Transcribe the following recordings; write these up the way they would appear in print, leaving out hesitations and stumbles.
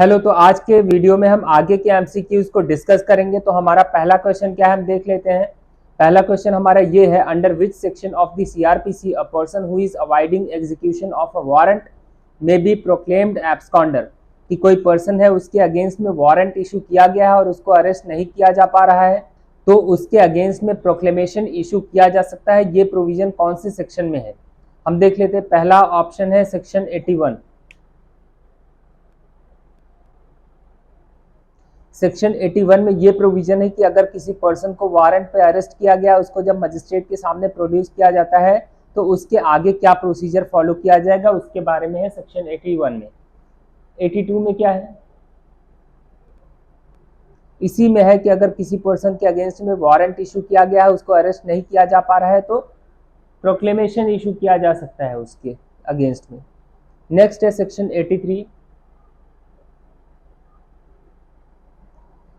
Hello. तो आज के वीडियो में हम आगे के एमसीक्यूज को डिस्कस करेंगे। तो हमारा पहला क्वेश्चन क्या है, हम देख लेते हैं। पहला क्वेश्चन हमारा ये है, under which section of the CrPC a person who is avoiding execution of a warrant may be proclaimed absconder. कि कोई पर्सन है, उसके अगेंस्ट में वारंट इशू किया गया है और उसको अरेस्ट नहीं किया जा पा रहा है, तो उसके अगेंस्ट में प्रोक्लेमेशन इशू किया जा सकता है। ये प्रोविजन कौन से सेक्शन में है, हम देख लेते हैं। पहला ऑप्शन है सेक्शन 81। सेक्शन 81 में ये प्रोविजन है कि अगर किसी पर्सन को वारंट पे अरेस्ट किया गया, उसको जब मजिस्ट्रेट के सामने प्रोड्यूस किया जाता है तो उसके आगे क्या प्रोसीजर फॉलो किया जाएगा, उसके बारे में है सेक्शन 81 में। 82 में क्या है, इसी में है कि अगर किसी पर्सन के अगेंस्ट में वारंट इशू किया गया है, उसको अरेस्ट नहीं किया जा पा रहा है, तो प्रोक्लेमेशन इशू किया जा सकता है उसके अगेंस्ट में। नेक्स्ट है सेक्शन 83।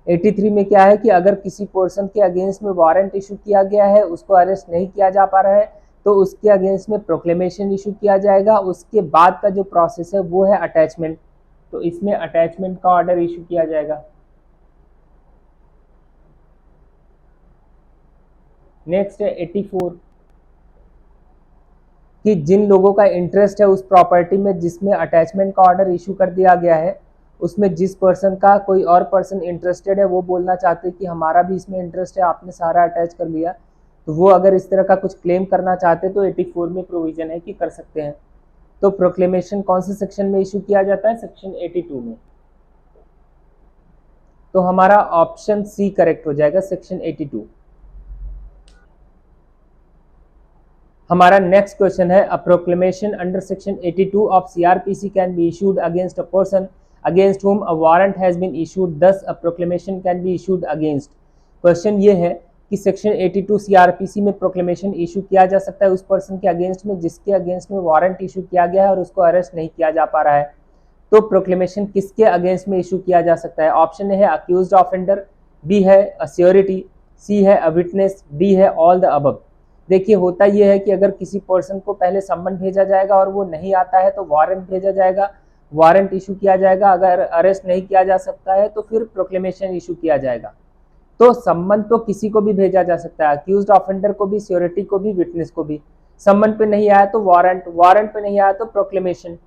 83 में क्या है कि अगर किसी पर्सन के अगेंस्ट में वारंट इशू किया गया है, उसको अरेस्ट नहीं किया जा पा रहा है, तो उसके अगेंस्ट में प्रोक्लेमेशन इशू किया जाएगा। उसके बाद का जो प्रोसेस है वो है अटैचमेंट। तो इसमें अटैचमेंट का ऑर्डर इशू किया जाएगा। नेक्स्ट है 84 कि जिन लोगों का इंटरेस्ट है उस प्रॉपर्टी में जिसमें अटैचमेंट का ऑर्डर इशू कर दिया गया है, उसमें जिस पर्सन का कोई और पर्सन इंटरेस्टेड है, वो बोलना चाहते हैं कि हमारा भी इसमें इंटरेस्ट है, आपने सारा अटैच कर लिया, तो वो अगर इस तरह का कुछ क्लेम करना चाहते हैं तो 84 में प्रोविजन है कि कर सकते हैं। तो प्रोक्लेमेशन कौन से सेक्शन में इशू किया जाता है, सेक्शन 82 में। तो हमारा ऑप्शन सी करेक्ट हो जाएगा, सेक्शन 82। हमारा नेक्स्ट क्वेश्चन है, a proclamation under section 82 of CrPC can be issued against a person against whom a warrant has been issued, thus a proclamation can be issued against। Question ये है कि section 82 CrPC में proclamation issue किया जा सकता है उस person के अगेंस्ट में जिसके अगेंस्ट में वारंट इशू किया गया है और उसको अरेस्ट नहीं किया जा पा रहा है। तो प्रोक्लेमेशन किसके अगेंस्ट में इशू किया जा सकता है? ऑप्शन है अक्यूज्ड ऑफेंडर, बी है अ श्योरिटी, सी है अ विटनेस, डी है ऑल द अबव। देखिए, होता यह है कि अगर किसी पर्सन को पहले सम्मन भेजा जाएगा और वो नहीं आता है तो वारंट भेजा जाएगा, वारंट इशू किया जाएगा। अगर अरेस्ट नहीं किया जा सकता है तो फिर प्रोक्लेमेशन इशू किया जाएगा। तो सम्मन तो किसी को भी भेजा जा सकता है, अक्यूज्ड ऑफेंडर को भी, श्योरिटी को भी, विटनेस को भी। सम्मन पे नहीं आया तो वारंट, वारंट पे नहीं आया तो प्रोक्लेमेशन।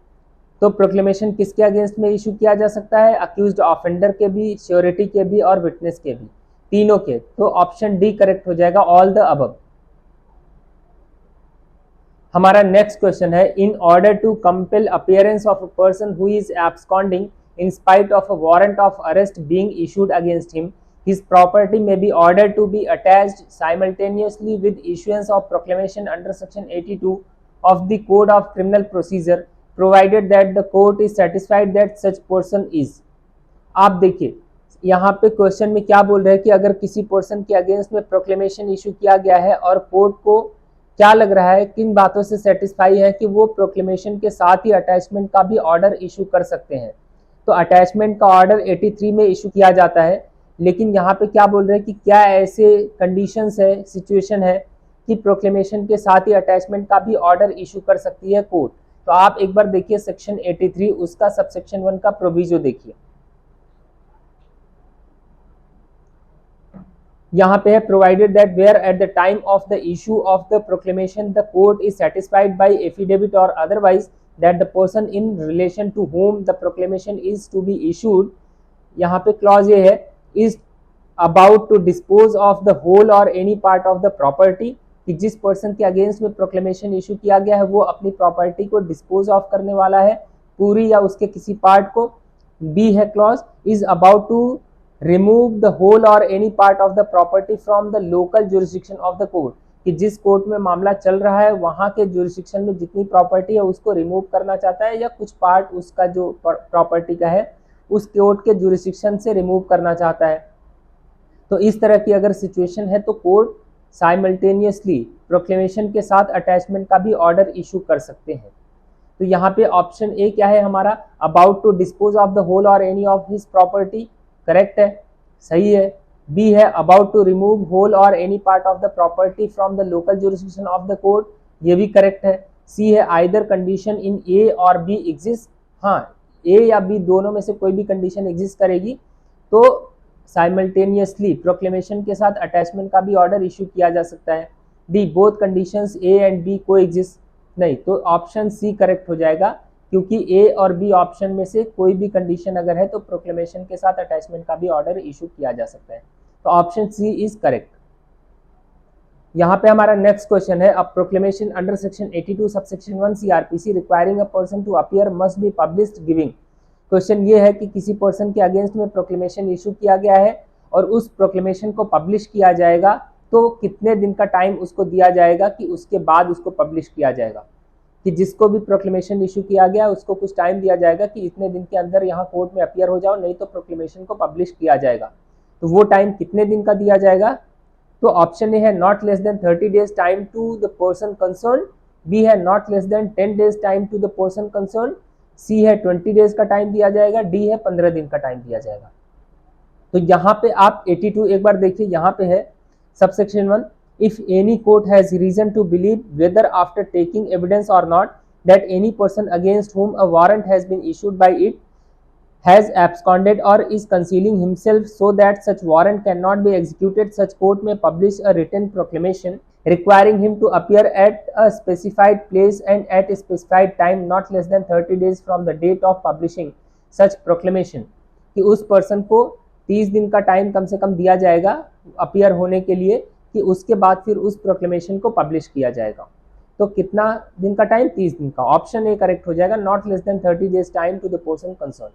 तो प्रोक्लेमेशन किसके अगेंस्ट में इशू किया जा सकता है? अक्यूज्ड ऑफेंडर के भी, श्योरिटी के भी और विटनेस के भी, तीनों के। तो ऑप्शन डी करेक्ट हो जाएगा, ऑल द अबव। हमारा नेक्स्ट क्वेश्चन है, in order to compel appearance of a person who is absconding in spite of a warrant of arrest being issued against him, his property may be ordered to be attached simultaneously with issuance of proclamation under section 82 of the code of criminal procedure, provided that the court is satisfied that such person is। आप देखिए यहाँ पे question में क्या बोल रहे हैं कि अगर किसी पर्सन के अगेंस्ट में प्रोक्लेमेशन इशू किया गया है और कोर्ट को क्या लग रहा है, किन बातों से सेटिस्फाई है कि वो प्रोक्लेमेशन के साथ ही अटैचमेंट का भी ऑर्डर इशू कर सकते हैं, तो अटैचमेंट का ऑर्डर 83 में इशू किया जाता है। लेकिन यहाँ पे क्या बोल रहे हैं कि क्या ऐसे कंडीशंस है, सिचुएशन है कि प्रोक्लेमेशन के साथ ही अटैचमेंट का भी ऑर्डर इशू कर सकती है कोर्ट। तो आप एक बार देखिए सेक्शन 83, उसका सबसेक्शन 1 का प्रोविजो देखिए। यहाँ पे है, provided that where at the time of the issue of the proclamation the court is satisfied by affidavit और otherwise that the person in relation to whom the proclamation is to be issued, यहाँ पे clause ये है, is about to dispose of the whole और any part of the property, कि जिस person के against में प्रोक्लेमेशन इशू किया गया है वो अपनी प्रॉपर्टी को डिस्पोज ऑफ करने वाला है, पूरी या उसके किसी पार्ट को। बी है clause, is about to remove the whole or any part of the property from the local jurisdiction of the court, कि जिस कोर्ट में मामला चल रहा है वहां के जुरिस्डिक्शन में जितनी प्रॉपर्टी है उसको रिमूव करना चाहता है या कुछ पार्ट उसका जो प्रॉपर्टी का है उस कोर्ट के जुरिस्डिक्शन से रिमूव करना चाहता है। तो इस तरह की अगर सिचुएशन है तो कोर्ट साइमल्टेनियसली प्रोक्लेमेशन के साथ अटैचमेंट का भी ऑर्डर इशू कर सकते हैं। तो यहाँ पे ऑप्शन ए क्या है हमारा, about to dispose of the whole और any of his property, correct है, सही है। बी है, अबाउट टू रिमूव होल और any part of the property from the local jurisdiction of the court, ये भी करेक्ट है। सी है, आइदर कंडीशन इन ए और बी एग्जिस्ट, हाँ ए या बी दोनों में से कोई भी कंडीशन एग्जिस्ट करेगी तो साइमल्टेनियसली प्रोक्लेमेशन के साथ अटैचमेंट का भी ऑर्डर इशू किया जा सकता है। D both conditions A and B को एग्जिस्ट, नहीं तो ऑप्शन सी करेक्ट हो जाएगा, क्योंकि ए और बी ऑप्शन में से कोई भी कंडीशन अगर है तो प्रोक्लेमेशन के साथ अटैचमेंट का भी ऑर्डर इशू किया जा सकता है। तो ऑप्शन सी इज करेक्ट। यहाँ पे हमारा नेक्स्ट क्वेश्चन है, a proclamation under section 82 subsection 1 CrPC requiring a person to appear must be published giving. Question ये है कि किसी पर्सन के अगेंस्ट में प्रोक्लेमेशन इशू किया गया है और उस प्रोक्लेमेशन को पब्लिश किया जाएगा, तो कितने दिन का टाइम उसको दिया जाएगा कि उसके बाद उसको पब्लिश किया जाएगा। कि जिसको भी प्रोक्लेमेशन इशू किया गया उसको कुछ टाइम दिया जाएगा कि इतने दिन के अंदर यहाँ कोर्ट में अपीयर हो जाओ, नहीं तो प्रोक्लेमेशन को पब्लिश किया जाएगा। तो वो टाइम कितने दिन का दिया जाएगा? तो ऑप्शन ए है not less than 30 days time to the person concern, B है not less than 10 days time to the person concern, C है 20 डेज का टाइम दिया जाएगा, डी है 15 दिन का टाइम दिया जाएगा। तो यहाँ पे आप 82 एक बार देखिए, यहाँ पे है subsection 1, if any court has reason to believe whether after taking evidence or not that any person against whom a warrant has been issued by it has absconded or is concealing himself so that such warrant cannot be executed, such court may publish a written proclamation requiring him to appear at a specified place and at a specified time not less than 30 days from the date of publishing such proclamation। कि उस person को 30 दिन का time कम से कम दिया जाएगा appear होने के लिए, कि उसके बाद फिर उस प्रोक्लेमेशन को पब्लिश किया जाएगा। तो कितना दिन का टाइम? 30 दिन का। ऑप्शन ए करेक्ट हो जाएगा, not less than 30 days time to the person concern.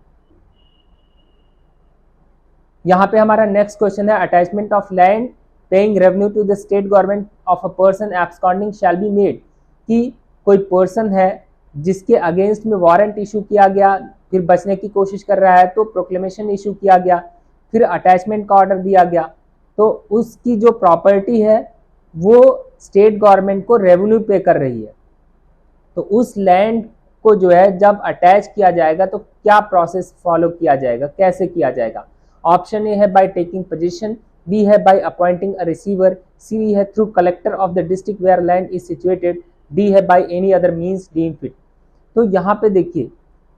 यहाँ पे हमारा नेक्स्ट क्वेश्चन है, attachment of land paying revenue to the state government of a person absconding shall be made. कि कोई पर्सन है जिसके अगेंस्ट में वारंट इशू किया गया, फिर बचने की कोशिश कर रहा है तो प्रोक्लेमेशन इशू किया गया, फिर अटैचमेंट का ऑर्डर दिया गया, तो उसकी जो प्रॉपर्टी है वो स्टेट गवर्नमेंट को रेवेन्यू पे कर रही है। तो उस लैंड को जो है जब अटैच किया जाएगा तो क्या प्रोसेस फॉलो किया जाएगा, कैसे किया जाएगा? ऑप्शन ए है बाय टेकिंग पोजीशन, बी है by appointing a receiver, C है through collector of the district where land is situated, D है by any other means deem fit. तो यहाँ पे देखिए,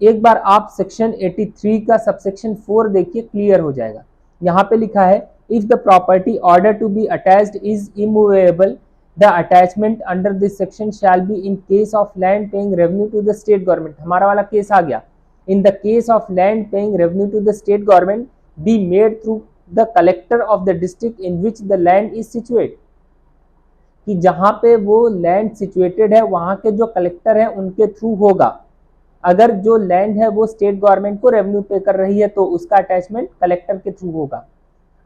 एक बार आप सेक्शन 83 का सबसेक्शन 4 देखिए, क्लियर हो जाएगा। यहाँ पे लिखा है, if the property ordered to be attached is immovable, the attachment under this section shall be in case of land paying revenue to the state government। हमारा वाला केस आ गया, in the case of land paying revenue to the state government be made through the collector of the district in which the land is situated। कि जहां पे वो land situated है वहां के जो कलेक्टर है उनके थ्रू होगा। अगर जो लैंड है वो स्टेट गवर्नमेंट को रेवेन्यू पे कर रही है तो उसका अटैचमेंट कलेक्टर के थ्रू होगा।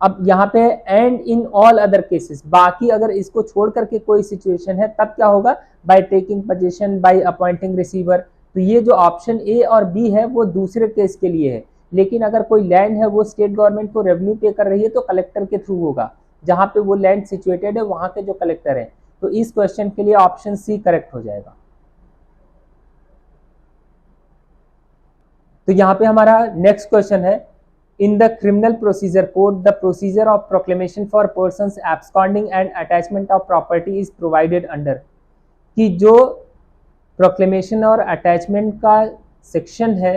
अब यहाँ पे and in all other cases, बाकी अगर इसको छोड़ करके कोई सिचुएशन है तब क्या होगा? By taking position, by appointing receiver. तो ये जो ऑप्शन ए और बी है वो दूसरे केस के लिए है, लेकिन अगर कोई लैंड है वो स्टेट गवर्नमेंट को रेवेन्यू पे कर रही है तो कलेक्टर के थ्रू होगा, जहां पे वो लैंड सिचुएटेड है वहां के जो कलेक्टर है। तो इस क्वेश्चन के लिए ऑप्शन सी करेक्ट हो जाएगा। तो यहाँ पे हमारा नेक्स्ट क्वेश्चन है, in the criminal procedure code the procedure of proclamation for persons absconding and attachment of property is provided under। कि जो प्रोक्लेमेशन और अटैचमेंट का सेक्शन है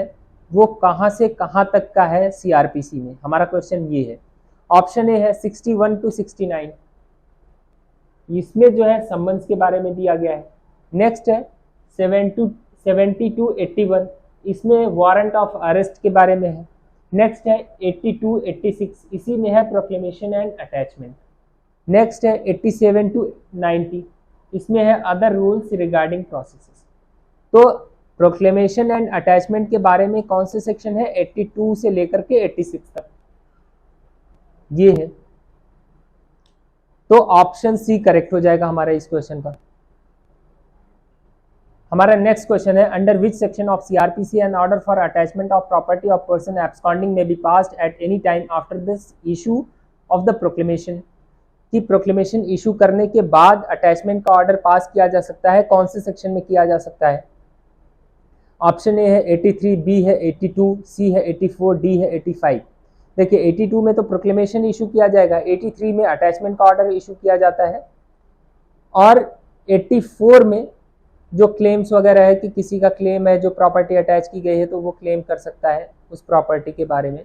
वो कहाँ से कहाँ तक का है सीआरपीसी में? हमारा क्वेश्चन ये है। ऑप्शन ए है 61 to 69, इसमें जो है सम्मन्स के बारे में दिया गया है। नेक्स्ट है 70 to 81, इसमें वारंट ऑफ अरेस्ट के बारे में है। नेक्स्ट है 82 86, इसी में है प्रोक्लेमेशन एंड अटैचमेंट। नेक्स्ट है 87 to 90, इसमें है अदर रूल्स रिगार्डिंग प्रोसेसेस। तो प्रोक्लेमेशन एंड अटैचमेंट के बारे में कौन से सेक्शन है? 82 से लेकर के 86 तक ये है। तो ऑप्शन सी करेक्ट हो जाएगा हमारा इस क्वेश्चन का। हमारा नेक्स्ट क्वेश्चन है, under which section of CrPC an order for attachment of property of person absconding may be passed at any time after this issue of the proclamation. कि proclamation issue करने के बाद attachment का order pass किया जा सकता है, कौन से सेक्शन में किया जा सकता है? ऑप्शन ए है 83, बी है 82, सी है 84, डी है 85। देखिए 82 में तो प्रोक्लेमेशन इशू किया जाएगा, 83 में अटैचमेंट का ऑर्डर इशू किया जाता है और 84 में जो क्लेम्स वगैरह है कि किसी का क्लेम है, जो प्रॉपर्टी अटैच की गई है तो वो क्लेम कर सकता है उस प्रॉपर्टी के बारे में।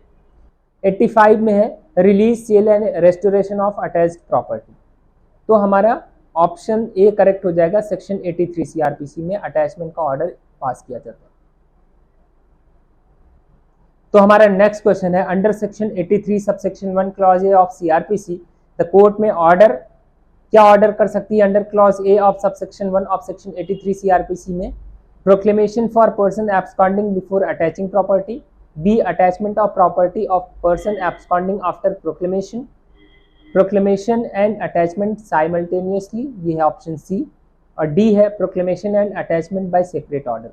85 में है release, sale and restoration of attached property. तो हमारा ऑप्शन ए करेक्ट हो जाएगा, सेक्शन 83 सीआरपीसी में अटैचमेंट का ऑर्डर पास किया जाता है। तो हमारा नेक्स्ट क्वेश्चन है, under section 83 subsection 1 clause A of CrPC the court may order, क्या ऑर्डर कर सकती है under clause A of subsection 1 of section 83 CrPC में? Proclamation for person absconding before attaching property, B attachment of property of person absconding after proclamation, proclamation and attachment simultaneously, ये है option C, और D है proclamation and attachment by separate order.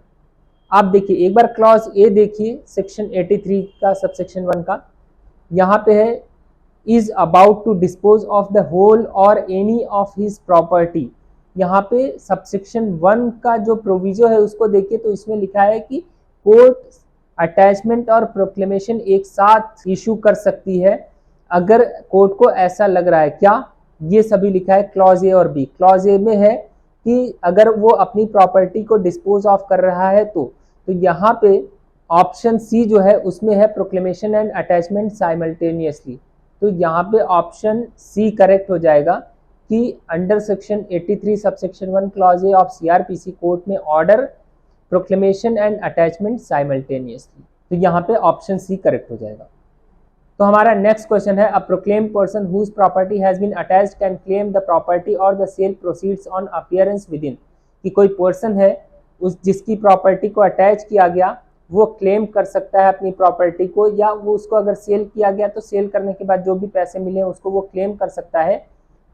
आप देखिए एक बार clause A देखिए section 83 का subsection 1 का, यहाँ पे है is about to dispose of the whole और एनी ऑफ हिज प्रॉपर्टी। यहाँ पे सबसेक्शन 1 का जो प्रोविजो है उसको देखिए तो इसमें लिखा है कि कोर्ट अटैचमेंट और प्रोक्लेमेशन एक साथ इशू कर सकती है अगर कोर्ट को ऐसा लग रहा है। क्या? ये सभी लिखा है क्लॉज ए और बी। क्लॉज ए में है कि अगर वो अपनी प्रॉपर्टी को डिस्पोज ऑफ कर रहा है तो यहाँ पे ऑप्शन सी जो है उसमें है प्रोक्लेमेशन एंड अटैचमेंट साइमल्टेनियसली। तो यहाँ पे ऑप्शन सी करेक्ट हो जाएगा कि under section 83 subsection 1 clause A of CrPC court may order proclamation and attachment simultaneously. तो यहाँ पे ऑप्शन सी करेक्ट हो जाएगा। तो हमारा नेक्स्ट क्वेश्चन है, a proclaim person whose property has been attached can claim the property और the sale proceeds on appearance within. कि कोई पर्सन है उस जिसकी प्रॉपर्टी को अटैच किया गया वो क्लेम कर सकता है अपनी प्रॉपर्टी को, या वो उसको अगर सेल किया गया तो सेल करने के बाद जो भी पैसे मिले उसको वो क्लेम कर सकता है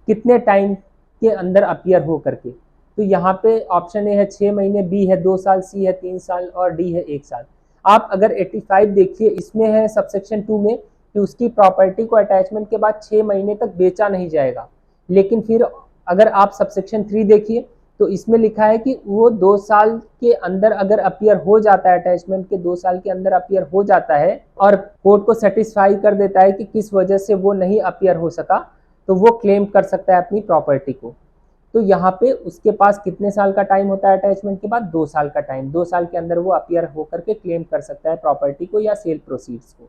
कितने टाइम के अंदर अपीयर हो करके। तो यहाँ पे ऑप्शन ए है 6 महीने, बी है 2 साल, सी है 3 साल और डी है 1 साल। आप अगर 85 देखिए इसमें है सबसेक्शन 2 में कि उसकी प्रॉपर्टी को अटैचमेंट के बाद 6 महीने तक बेचा नहीं जाएगा, लेकिन फिर अगर आप सबसेक्शन 3 देखिए तो इसमें लिखा है कि वो 2 साल के अंदर अगर अपीयर हो जाता है, अटैचमेंट के 2 साल के अंदर अपीयर हो जाता है और कोर्ट को सेटिस्फाई कर देता है कि किस वजह से वो नहीं अपीयर हो सका, तो वो क्लेम कर सकता है अपनी प्रॉपर्टी को। तो यहाँ पे उसके पास कितने साल का टाइम होता है अटैचमेंट के बाद? 2 साल का टाइम। 2 साल के अंदर वो अपीयर होकर के क्लेम कर सकता है प्रॉपर्टी को या सेल प्रोसीड्स को।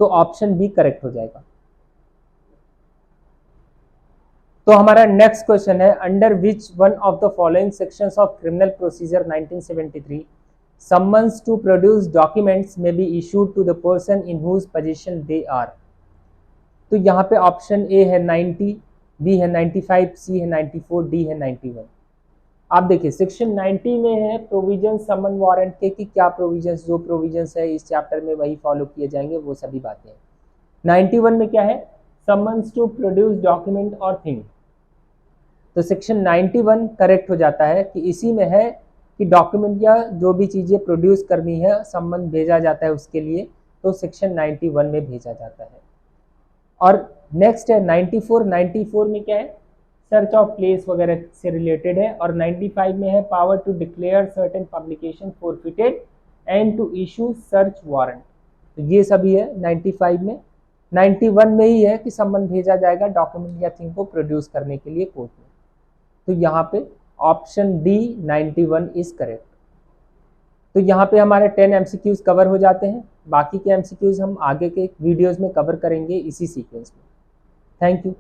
तो ऑप्शन बी करेक्ट हो जाएगा। तो हमारा नेक्स्ट क्वेश्चन है, under which one of the following sections of criminal procedure 1973 summons to produce documents may be issued to the person in whose position they are. तो यहाँ पे ऑप्शन ए है 90, B है 95, सी है 94, डी है 91। आप देखिए सेक्शन 90 में है प्रोविजन समन वारंट के कि क्या प्रोविजंस, जो प्रोविजंस है इस चैप्टर में वही फॉलो किए जाएंगे, वो सभी बातें। 91 में क्या है? समन्स टू प्रोड्यूस डॉक्यूमेंट और थिंग। तो सेक्शन 91 करेक्ट हो जाता है कि इसी में है कि डॉक्यूमेंट या जो भी चीज़ें प्रोड्यूस करनी है, सम्मन भेजा जाता है उसके लिए, तो सेक्शन 91 में भेजा जाता है। और नेक्स्ट है 94 में क्या है? सर्च ऑफ प्लेस वगैरह से रिलेटेड है। और 95 में है power to declare certain publication forfeited and to issue search warrant. तो ये सभी है 95 में। 91 में ही है कि सम्मन भेजा जाएगा डॉक्यूमेंट या थिंग को प्रोड्यूस करने के लिए कोर्ट में। तो यहाँ पे ऑप्शन डी 91 इज करेक्ट। तो यहाँ पे हमारे 10 एमसीक्यूज कवर हो जाते हैं। बाकी के एमसीक्यूज हम आगे के वीडियोस में कवर करेंगे इसी सीक्वेंस में। Thank you.